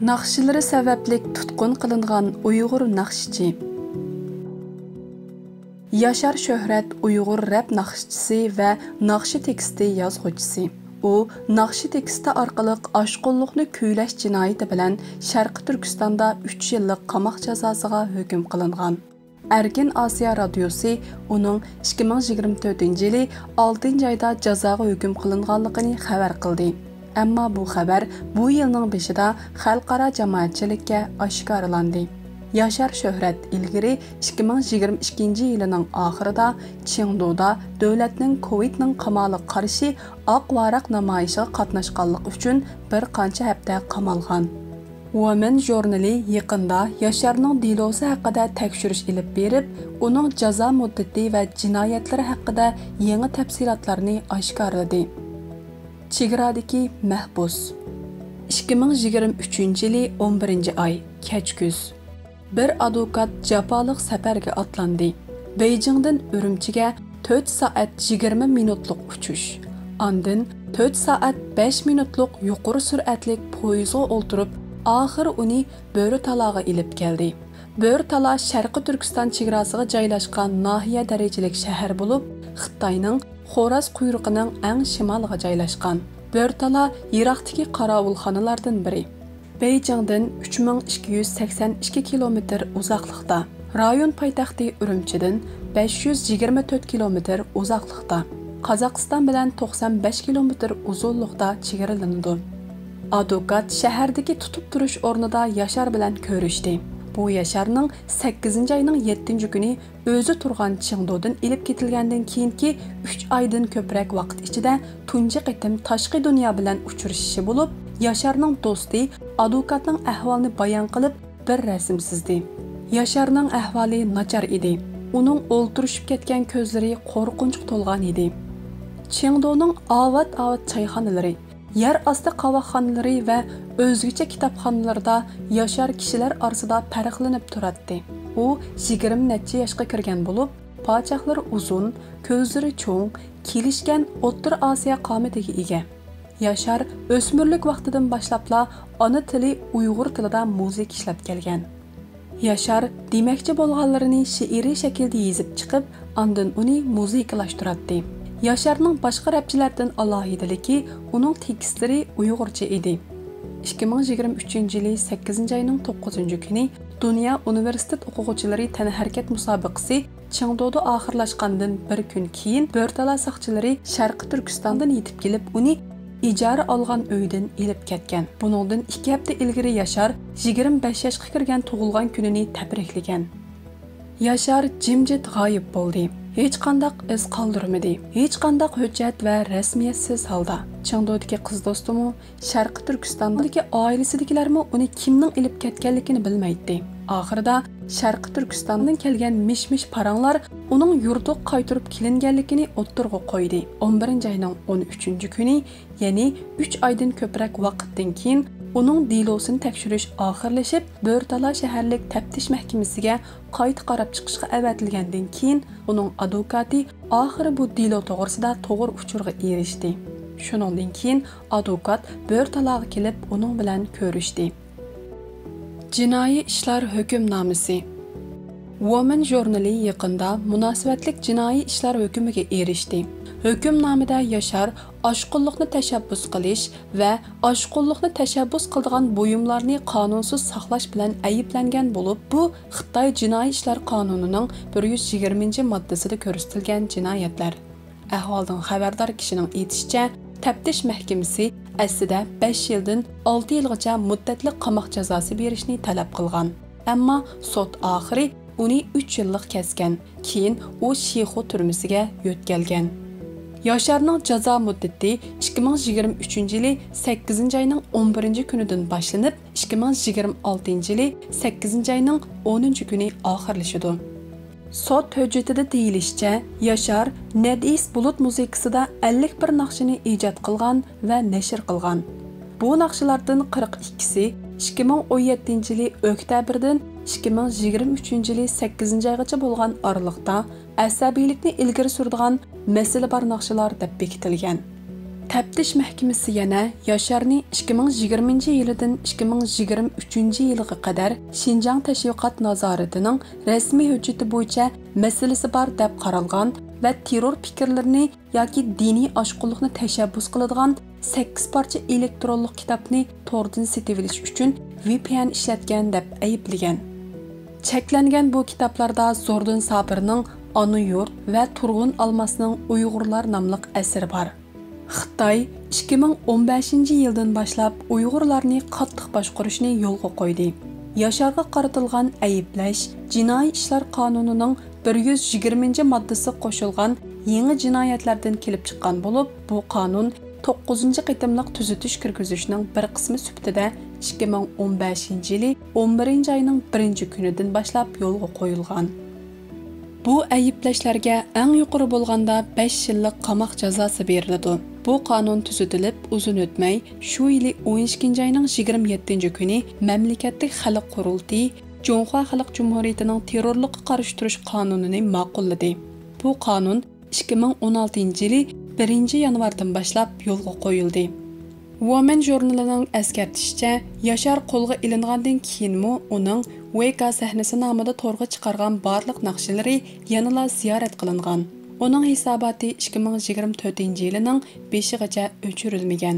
Naqşilari sababli tutqun qilingan Uyg'ur naqshchi. Yaşar Şöhret Uyg'ur rap naqshchisi va naqshi teksti yozuvchisi. U naqshi teksti orqali oshqo'llikni kuylash jinoyati bilan Sharqi Turkistonda 3 yillik qamoq jazosiga hukm qilingan. Erkin Asiya radiosi uning 2024-yili 6-oyda jazoga hukm qilinganligini xabar qildi. Ammo bu xabar bu yilning beshida xalqaro jamoatchilikka oshkorlandi. Yaşar Şöhret ilgiri 2022-yilining oxirida Chengduda davlatning Covidning qamaliga qarshi oq varaq namoyishiga qatnashganlik uchun bir qancha hafta qamalgan. Woman jurnali yaqinda Yaşarning dilosi haqida tekshirish ilib berib, uning jazo muddati va jinoyatlari haqida yangi tafsilotlarni oshkorladi. Chegaradagi mahbus 2023-yili 11-oy kechkuz bir advokat jafoliq safarga otlandi. Beijingdan Urumchiga 4 soat 20 minutlik uchish. Ondan 4 soat 5 minutlik yuqori sur'atli poyezdga o'ltirib, oxiri uni Bo'ritalaga ilib keldi. Bo'ritala Sharqi Turkiston chegarasiga joylashgan nahiya darajalik shahar bo'lib, Xitoyning Xo'raz quyruqining eng shimoliga joylashgan. Bo'ritala Iroqdagi qorovulxonalardan biri. Beijingdan 3282 kilometr uzoqlikda. Rayon poytaxti Urumchidan 524 kilometr uzoqlikda. Qozog'iston bilan 95 kilometr uzunlikda chegaralanadi. Advokat shahardagi tutib turish o'rnida Yaşar bilan ko'rishdi. Bu Yaşarning 8-oyning 7-kuni o'zi turgan Chengdudan ilib ketilgandan keyingi 3 oydan ko'proq vaqt ichida tunji qitim tashqi dunyo bilan uchrashishi bo'lib, Yaşarning do'sti advokatning ahvolini bayon qilib bir rasm chizdi. Yaşarning ahvoli nachar edi. Uning o'ltirishib ketgan ko'zlari qo'rqinchga to'lgan edi. Chengduning avat choyxonalari, yer osti qavoqxonalari va o'zgacha kitobxonalarda Yaşar kishilar orasida farqlanib turadi. U 20 necha yoshga kirgan bo'lib, pochaqlari uzun, ko'zlari cho'ng, kelishgan O'rta Osiyo qomatiga ega. Yaşar o'smirlik vaqtidan boshlabla ona tili Uyg'ur tilida musiqa ishlab kelgan. Yaşar demoqchi bo'lganlarini she'riy shaklda yozib chiqib, ondan uni musiqalashtiradi. Yaşarning boshqa rapchilardan alohidaligi uning tekstlari Uyg'urcha edi. 2023-yili 8-oyning 9-kuni Dünya Universitet o'quvchilari tanharakat musobaqasi Chengduda oxirlashgandan bir kun keyin Bo'rtala saqchilari Sharqi Turkistondan yetib kelib, uni ijara olgan uydan ilib ketgan. Buningdan 2 hafta ilgari Yaşar 25 yoshga kirgan tug'ilgan kunini tabriklagan. Yaşar jimjit g'oyib bo'ldi. Hech qandaq iz qoldirmadi. Hech qandaq hujjat va rasmiyatsiz holda. Chengdudagi qiz do'stimi, Sharqi Turkistondagi oilasidagilarmi uni kimning ilib ketganligini bilmaydi. Oxirida Sharqi Turkistondan kelgan mish-mish paranglar uning yurtiga qaytirib kelinganligini o'ttirg'a qo'ydi. 11-oyning 13-kuni, ya'ni 3 oydan ko'proq vaqtdan keyin uning dilosini tekshirish oxirlashib, Bo'rtala shaharlik taftish mahkamasiga qayta qarab chiqishga avatilgandan keyin uning advokati oxiri bu dilo to'g'risida to'g'ri uchurga erishdi. Shuningdan keyin advokat Bo'rtalaga kelib uning bilan ko'rishdi. Jinoiy ishlar hukmnomasi. Woman jurnali yaqinda munosabatlik jinoiy ishlar hukmiga erishdi. Hukmnomada Yaşar oshqo'llikni tashabbus qilish va oshqo'llikni tashabbus qilgan buyumlarni qonunsiz saqlash bilan ayblangan bo'lib, bu Xitoy jinoiy ishlar qonunining 120-moddasida ko'rsatilgan jinoyatlar. Ahvoldan xabardor kishining aytishicha, taftish mahkamasi aslida 5 yildan 6 yilgacha muddatli qamoq jazosi berishni talab qilgan. Ammo sud oxiri uni 3 yillik kesgan. Keyin u Shixu turmasiga yo'tkalgan. Yaşarning jazo muddati 2023-yili 8-oyning 11-kunidan boshlanib, 2026-yili 8-oyning 10-kuni oxirlashadi. Sud hujjatida deyilishicha, Yaşar Nedis bulut musiqasida 51 naqshini ijod qilgan va nashr qilgan. Bu naqshlardan 42si 2017-yili oktyabrdan 2023-yili 8-oygacha bo'lgan oralıqda asabiylikni ilgari suradigan masala bor naqshlar deb bekitilgan. Təftiş məhkəməsi yana Yaşarni 2020 yilidan 2023 yilga qadar Şinjan təşviqat nazoratining rasmiy hujjati bo'yicha masalasi bor deb qaralgan va terror fikrlarini yoki diniy oshqunlikni tashabbus qiladigan 8 parcha elektronlik kitobni to'rdan sotib olish uchun VPN ishlatgan deb ayblagan. Cheklangan bu kitoblarda Zordun Sabirning Ona yurt va Turg'un Almasning Uyg'urlar nomli asari bor. Xitoy 2015 yildan boshlab Uyg'urlarni qattiq boshqarishni yo'lga qo'ydi. Yaşarga qaratilgan ayiblash Jinoiy ishlar qonunining 120-moddasi qo'shilgan yangi jinoyatlardan kelib chiqqan bo'lib, bu qonun 9-qitimliq tuzatish kirgizishning bir qismi sifatida 2015-yili 11-oyning 1-kunidan boshlab yo'lga qo'yilgan. Bu ayıplashlarga eng yuqori bo'lganda 5 yillik qamoq jazosi beriladi. Bu qonun tuzitilib, uzun o'tmay, shu yili 12-oyning 27-kuni mamlakatning xalq qurultiyi Jonghua Xalq Jumhuriyatining terrorlikqa qarshi turish qonunini ma'qulladi. Bu qonun 2016-yili 1-yanvardan boshlab yo'lga qo'yildi. Woman jurnalining eskartishicha, Yaşar qo'lga ilingandan keyinmi uning VK sahnasi nomida to'rga chiqargan barliq naqshlari yanada ziyorat qilingan. Uning hisoboti 2024-yilining 5-gacha o'chirilmagan.